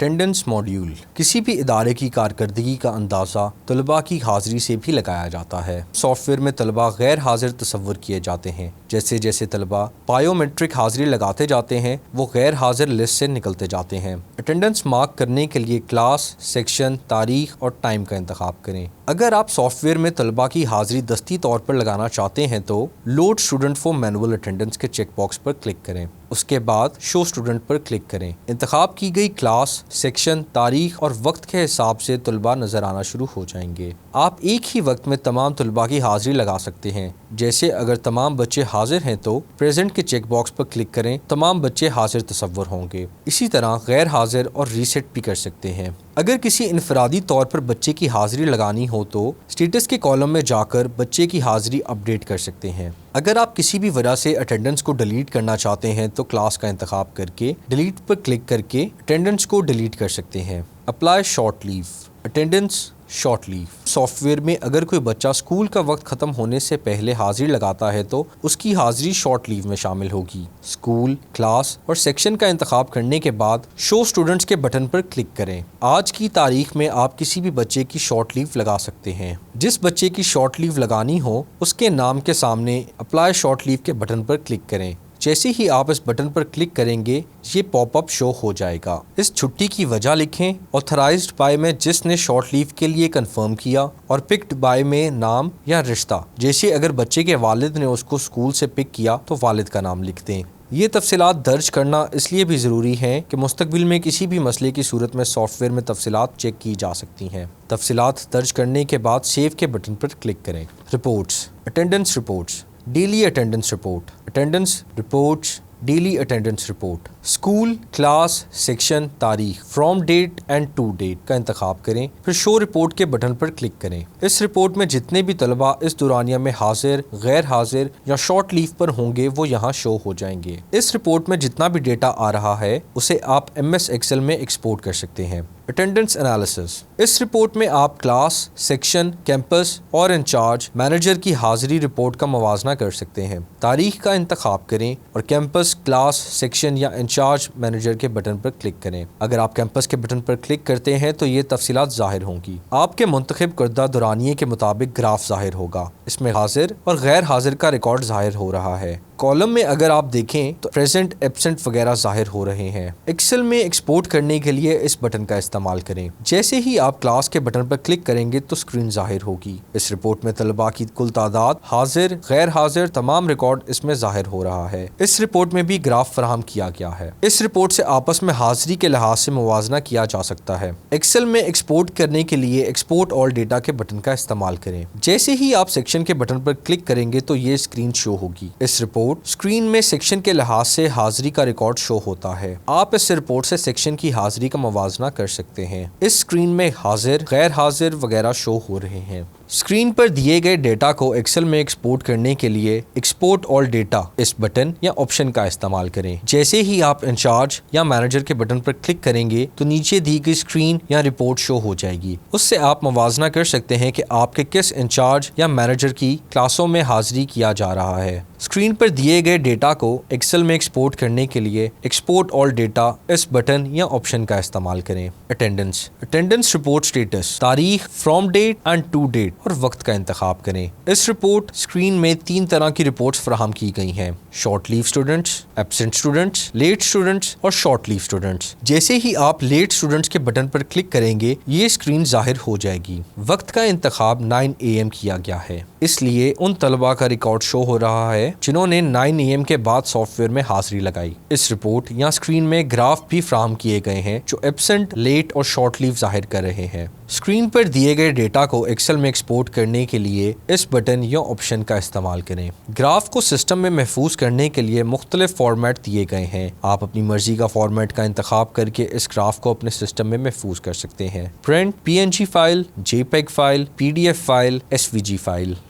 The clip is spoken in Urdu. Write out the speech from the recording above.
اٹینڈنس ماڈیول کسی بھی ادارے کی کارکردگی کا اندازہ طلباء کی حاضری سے بھی لگایا جاتا ہے۔ سافٹ ویئر میں طلباء غیر حاضر تصور کیے جاتے ہیں۔ جیسے جیسے طلباء بایو میٹرک حاضری لگاتے جاتے ہیں وہ غیر حاضر لسٹ سے نکلتے جاتے ہیں۔ اٹینڈنس مارک کرنے کے لیے کلاس، سیکشن، تاریخ اور ٹائم کا انتخاب کریں۔ اگر آپ سافٹ ویئر میں طلباء کی حاضری دستی طور پر لگانا چاہتے ہیں تو load student for manual attendance کے چیک باکس پر کلک کریں۔ اس کے بعد شو اسٹوڈنٹ پر کلک کریں۔ انتخاب کی گئی کلاس، سیکشن، تاریخ اور وقت کے حساب سے طلباء نظر آنا شروع ہو جائیں گے۔ آپ ایک ہی وقت میں تمام طلباء کی حاضری لگا سکتے ہیں۔ جیسے اگر تمام بچے حاضر ہیں تو پریزنٹ کے چیک باکس پر کلک کریں، تمام بچے حاضر تصور ہوں گے۔ اسی طرح غیر حاضر اور ریسیٹ بھی کر سکتے ہیں۔ اگر کسی انفرادی طور پر بچے کی حاضری لگانی ہو تو اسٹیٹس کے کالم میں جا کر بچے کی حاضری اپڈیٹ کر سکتے ہیں۔ اگر آپ کسی بھی وجہ سے اٹینڈنس کو ڈیلیٹ کرنا چاہتے ہیں تو کلاس کا انتخاب کر کے ڈیلیٹ پر کلک کر کے اٹینڈنس کو ڈیلیٹ کر سکتے ہیں۔ Apply short leave attendance short leave software میں اگر کوئی بچہ اسکول کا وقت ختم ہونے سے پہلے حاضری لگاتا ہے تو اس کی حاضری شارٹ لیو میں شامل ہوگی۔ اسکول، کلاس اور سیکشن کا انتخاب کرنے کے بعد شو اسٹوڈنٹس کے بٹن پر کلک کریں۔ آج کی تاریخ میں آپ کسی بھی بچے کی شارٹ لیو لگا سکتے ہیں۔ جس بچے کی شارٹ لیو لگانی ہو اس کے نام کے سامنے اپلائی شارٹ لیو کے بٹن پر کلک کریں۔ جیسے ہی آپ اس بٹن پر کلک کریں گے یہ پاپ اپ شو ہو جائے گا۔ اس چھٹی کی وجہ لکھیں، آتھرائزڈ بائی میں جس نے شارٹ لیو کے لیے کنفرم کیا، اور پکڈ بائی میں نام یا رشتہ، جیسے اگر بچے کے والد نے اس کو اسکول سے پک کیا تو والد کا نام لکھ دیں۔ یہ تفصیلات درج کرنا اس لیے بھی ضروری ہے کہ مستقبل میں کسی بھی مسئلے کی صورت میں سافٹ ویئر میں تفصیلات چیک کی جا سکتی ہیں۔ تفصیلات درج کرنے کے بعد سیو کے بٹن پر کلک کریں۔ Reports attendance reports daily attendance report attendance reports daily attendance report school, class, section, تاریخ، from date and to date کا انتخاب کریں، پھر شو رپورٹ کے بٹن پر کلک کریں۔ اس رپورٹ میں جتنے بھی طلباء اس دورانیہ میں حاضر، غیر حاضر یا شارٹ لیو پر ہوں گے وہ یہاں شو ہو جائیں گے۔ اس رپورٹ میں جتنا بھی ڈیٹا آ رہا ہے اسے آپ MS ایکسل میں ایکسپورٹ کر سکتے ہیں۔ اٹینڈنس انالیسس اس رپورٹ میں آپ کلاس، سیکشن، کیمپس اور انچارج مینیجر کی حاضری رپورٹ کا موازنہ کر سکتے ہیں۔ تاریخ کا انتخاب کریں اور کیمپس، کلاس، سیکشن یا انچارج مینیجر کے بٹن پر کلک کریں۔ اگر آپ کیمپس کے بٹن پر کلک کرتے ہیں تو یہ تفصیلات ظاہر ہوں گی۔ آپ کے منتخب کردہ دورانیے کے مطابق گراف ظاہر ہوگا۔ اس میں حاضر اور غیر حاضر کا ریکارڈ ظاہر ہو رہا ہے۔ کالم میں اگر آپ دیکھیں تو پریزنٹ، ایبسنٹ وغیرہ ظاہر ہو رہے ہیں۔ ایکسل میں ایکسپورٹ کرنے کے لیے اس بٹن کا استعمال کریں۔ جیسے ہی آپ کلاس کے بٹن پر کلک کریں گے تو اسکرین ظاہر ہوگی۔ اس رپورٹ میں طلباء کی کل تعداد، حاضر، غیر حاضر، تمام ریکارڈ اس میں ظاہر ہو رہا ہے۔ اس رپورٹ میں بھی گراف فراہم کیا گیا ہے۔ اس رپورٹ سے آپس میں حاضری کے لحاظ سے موازنہ کیا جا سکتا ہے۔ ایکسل میں ایکسپورٹ کرنے کے لیے ایکسپورٹ آل ڈیٹا کے بٹن کا استعمال کریں۔ جیسے ہی آپ سیکشن کے بٹن پر کلک کریں گے تو یہ اسکرین شو ہوگی۔ اس رپورٹ اسکرین میں سیکشن کے لحاظ سے حاضری کا ریکارڈ شو ہوتا ہے۔ آپ اس رپورٹ سے سیکشن کی حاضری کا موازنہ کر سکتے ہیں۔ اس اسکرین میں حاضر، غیر حاضر وغیرہ شو ہو رہے ہیں۔ اسکرین پر دیے گئے ڈیٹا کو ایکسل میں ایکسپورٹ کرنے کے لیے ایکسپورٹ آل ڈیٹا اس بٹن یا آپشن کا استعمال کریں۔ جیسے ہی آپ انچارج یا مینیجر کے بٹن پر کلک کریں گے تو نیچے دی گئی اسکرین یا رپورٹ شو ہو جائے گی۔ اس سے آپ موازنہ کر سکتے ہیں کہ آپ کے کس انچارج یا مینیجر کی کلاسوں میں حاضری کیا جا رہا ہے۔ اسکرین پر دیے گئے ڈیٹا کو ایکسل میں ایکسپورٹ کرنے کے لیے ایکسپورٹ آل ڈیٹا اس بٹن یا آپشن کا استعمال کریں۔ اٹینڈنس رپورٹ اسٹیٹس تاریخ، from date and to date اور وقت کا انتخاب کریں۔ اس رپورٹ اسکرین میں 3 طرح کی رپورٹس فراہم کی گئی ہیں: short leave students, absent students, late students اور شارٹ لیو اسٹوڈنٹس۔ جیسے ہی آپ لیٹ اسٹوڈنٹس کے بٹن پر کلک کریں گے یہ اسکرین ظاہر ہو جائے گی۔ وقت کا انتخاب 9 AM کیا گیا ہے، اس لیے ان طلباء کا ریکارڈ شو ہو رہا ہے جنہوں نے 9 AM کے بعد سافٹ ویئر میں حاضری لگائی۔ اس رپورٹ یا اسکرین میں گراف بھی فراہم کیے گئے ہیں جو ایبسنٹ، لیٹ اور شارٹ لیو ظاہر کر رہے ہیں۔ اسکرین پر دیے گئے ڈیٹا کو ایکسل میں ایکسپورٹ کرنے کے لیے اس بٹن یا آپشن کا استعمال کریں۔ گراف کو سسٹم میں محفوظ کرنے کے لیے مختلف فارمیٹ دیے گئے ہیں۔ آپ اپنی مرضی کا فارمیٹ کا انتخاب کر کے اس گراف کو اپنے سسٹم میں محفوظ کر سکتے ہیں: print, PNG file, JPEG file, PDF file, SVG file.